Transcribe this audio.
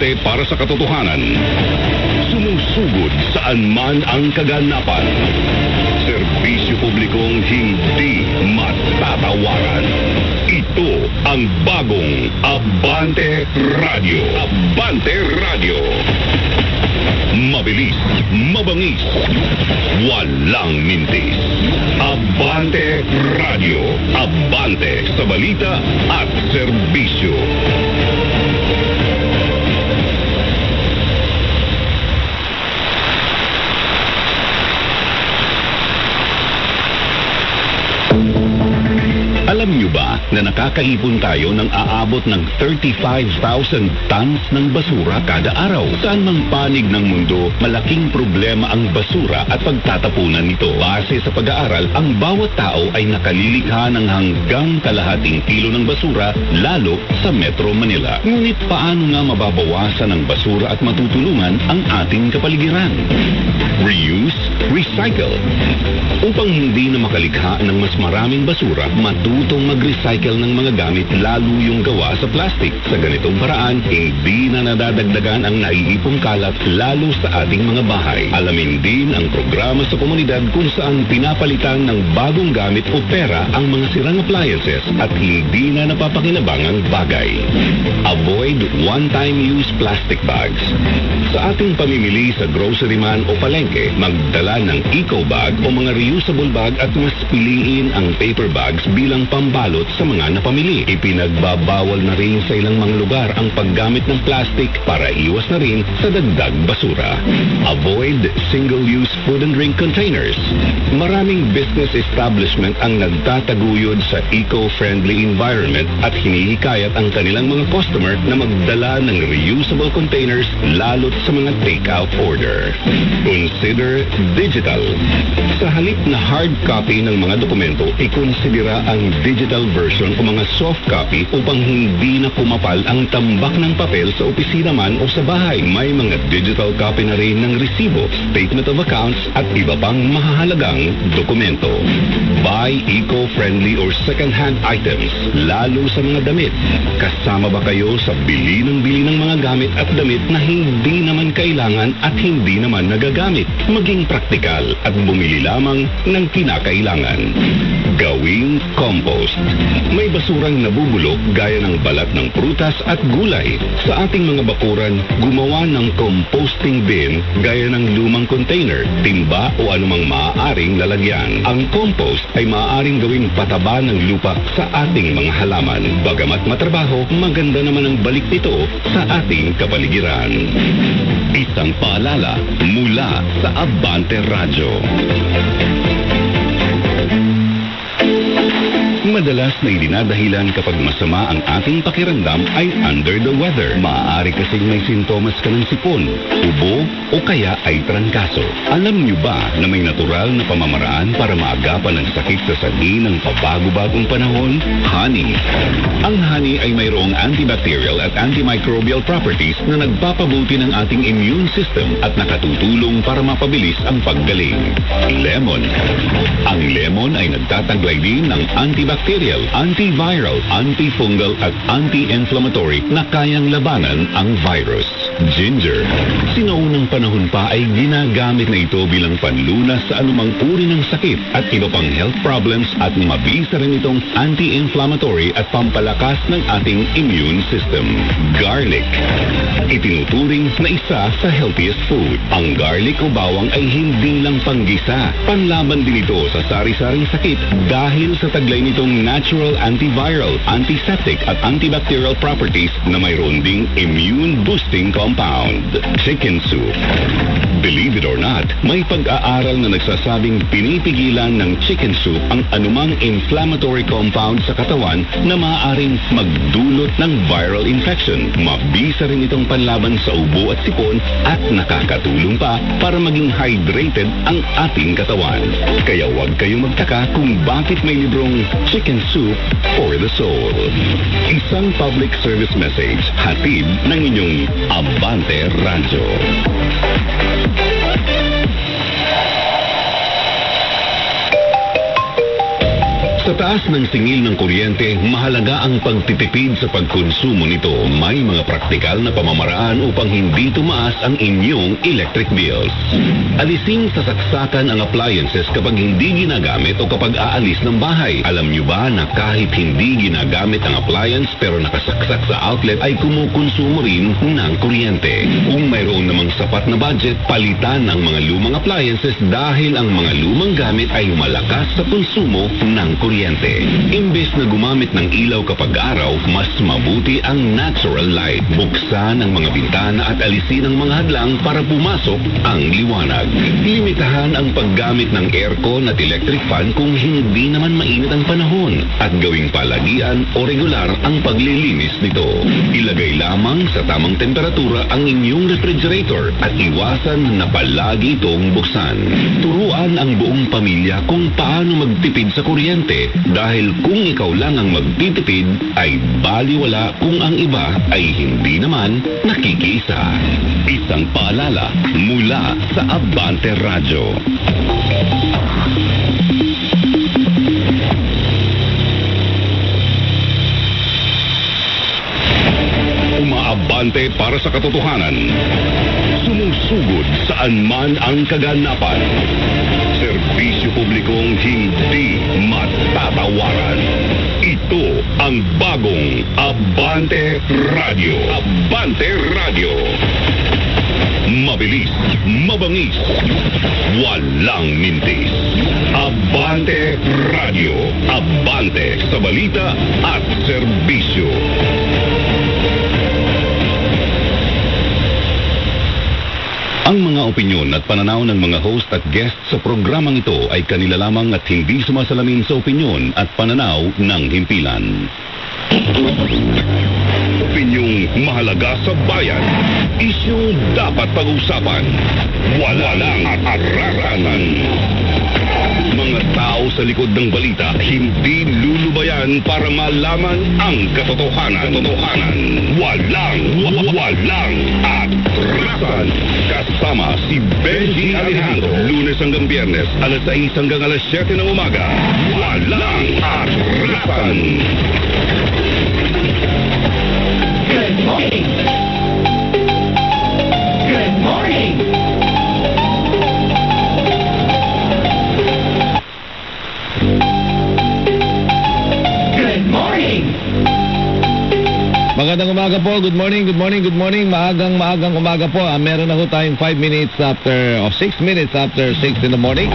Abante para sa katotohanan. Sumusugod saan man ang kaganapan. Serbisyo publikong hindi matatawaran. Ito ang bagong Abante Radio. Abante Radio. Mabilis, mabangis, walang mintis. Abante Radio. Abante sa balita at serbisyo. Alam niyo ba na nakakaipon tayo ng aabot ng 35,000 tons ng basura kada araw? Saan mang panig ng mundo, malaking problema ang basura at pagtatapunan nito. Base sa pag-aaral, ang bawat tao ay nakalilikha ng hanggang kalahating kilo ng basura, lalo sa Metro Manila. Ngunit paano nga mababawasan ang basura at matutulungan ang ating kapaligiran? Reuse, recycle. Upang hindi na makalikha ng mas maraming basura, matutong mag-recycle ng mga gamit, lalo yung gawa sa plastic. Sa ganitong paraan, hindi na nadadagdagan ang naiipong kalat, lalo sa ating mga bahay. Alamin din ang programa sa komunidad kung saan pinapalitan ng bagong gamit o pera ang mga sirang appliances at hindi na napapakinabangang bagay. Avoid one-time use plastic bags. Sa ating pamimili sa grocery man o palengke, magdala ng eco bag o mga reusable bag at mas piliin ang paper bags bilang pambalot sa mga napamili. Ipinagbabawal na rin sa ilang mga lugar ang paggamit ng plastic para iwas na rin sa dagdag basura. Avoid single-use food and drink containers. Maraming business establishment ang nagtataguyod sa eco-friendly environment at hinihikayat ang kanilang mga customer na magdala ng reusable containers lalo't sa mga take-out order. Consider digital. Sa halip na hard copy ng mga dokumento, ikonsidera ang digital version o mga soft copy upang hindi na kumapal ang tambak ng papel sa opisina man o sa bahay. May mga digital copy na rin ng resibo, statement of accounts at iba pang mahahalagang dokumento. Buy eco-friendly or second-hand items, lalo sa mga damit. Kasama ba kayo sa bili ng mga gamit at damit na hindi naman kailangan at hindi naman nagagamit? Maging praktikal at bumili lamang ng kinakailangan. Gawing compost. May basurang nabubulok gaya ng balat ng prutas at gulay. Sa ating mga bakuran, gumawa ng composting bin gaya ng lumang container, timba o anumang maaaring lalagyan. Ang compost ay maaaring gawing pataba ng lupa sa ating mga halaman. Bagamat matrabaho, maganda naman ang balik nito sa ating kapaligiran. Isang paalala mula sa Abante Radio. Madalas na idinadahilan kapag masama ang ating pakiramdam ay under the weather. Maaari kasing may sintomas ka ng sipon, ubo o kaya ay trangkaso. Alam niyo ba na may natural na pamamaraan para maagapan ang sakit sa sanhi ng pabago-bagong panahon? Honey. Ang honey ay mayroong antibacterial at antimicrobial properties na nagpapabuti ng ating immune system at nakatutulong para mapabilis ang paggaling. Lemon. Ang lemon ay nagtataglay din ng antibacterial, antiviral, antifungal at anti-inflammatory na kayang labanan ang virus. Ginger. Sinaunang panahon pa ay ginagamit na ito bilang panlunas sa anumang uri ng sakit at iba pang health problems at mabisa rin itong anti-inflammatory at pampalakas ng ating immune system. Garlic. Itinuturing na isa sa healthiest food. Ang garlic o bawang ay hindi lang panggisa. Panlaban din ito sa sari-saring sakit dahil sa taglay nitong natural antiviral, antiseptic at antibacterial properties na mayroon ding immune-boosting compound. Chicken soup. Believe it or not, may pag-aaral na nagsasabing pinipigilan ng chicken soup ang anumang inflammatory compound sa katawan na maaaring magdulot ng viral infection. Mabisa rin itong panlaban sa ubo at sipon at nakakatulong pa para maging hydrated ang ating katawan. Kaya huwag kayong magtaka kung bakit may librong Chicken Soup for the Soul. Isang public service message hatid ng inyong Abante Radio. Sa Sa taas ng singil ng kuryente, mahalaga ang pagtitipid sa pagkonsumo nito. May mga praktikal na pamamaraan upang hindi tumaas ang inyong electric bills. Alisin sa saksakan ang appliances kapag hindi ginagamit o kapag aalis ng bahay. Alam nyo ba na kahit hindi ginagamit ang appliance pero nakasaksak sa outlet ay kumukonsumo rin ng kuryente? Kung mayroon namang sapat na budget, palitan ang mga lumang appliances dahil ang mga lumang gamit ay malakas sa konsumo ng kuryente. Imbes na gumamit ng ilaw kapag araw, mas mabuti ang natural light. Buksan ang mga bintana at alisin ang mga hadlang para pumasok ang liwanag. Limitahan ang paggamit ng aircon at electric fan kung hindi naman mainit ang panahon at gawing palagian o regular ang paglilinis nito. Ilagay lamang sa tamang temperatura ang inyong refrigerator at iwasan na palagi itong buksan. Turuan ang buong pamilya kung paano magtipid sa kuryente dahil kung ikaw lang ang magtitipid ay baliwala kung ang iba ay hindi naman nakikisa. Isang paalala mula sa Abante Radio. Umaabante para sa katotohanan. Sumusugod saan man ang kaganapan. Serbisyo publikong hindi matatawaran. Ito ang bagong Abante Radio. Abante Radio. Mabilis, mabangis, walang mintis. Abante Radio. Abante sa balita at serbisyo. Ang mga opinyon at pananaw ng mga host at guest sa programang ito ay kanila lamang at hindi sumasalamin sa opinyon at pananaw ng himpilan. Opinyong mahalaga sa bayan. Isyong dapat pag-usapan. Walang at-araran. Mga tao sa likod ng balita hindi lulubayan para malaman ang katotohanan. Walang atrasan. Kasama si Benji Alejandro. Lunes hanggang Biyernes, alas 6 hanggang alas 7 ng umaga. Walang atrasan. Good morning. Good morning. Good morning. Magandang umaga po. Good morning, good morning, good morning. Maagang umaga po. Meron na ho tayong 5 minutes after, or 6 minutes after 6 in the morning.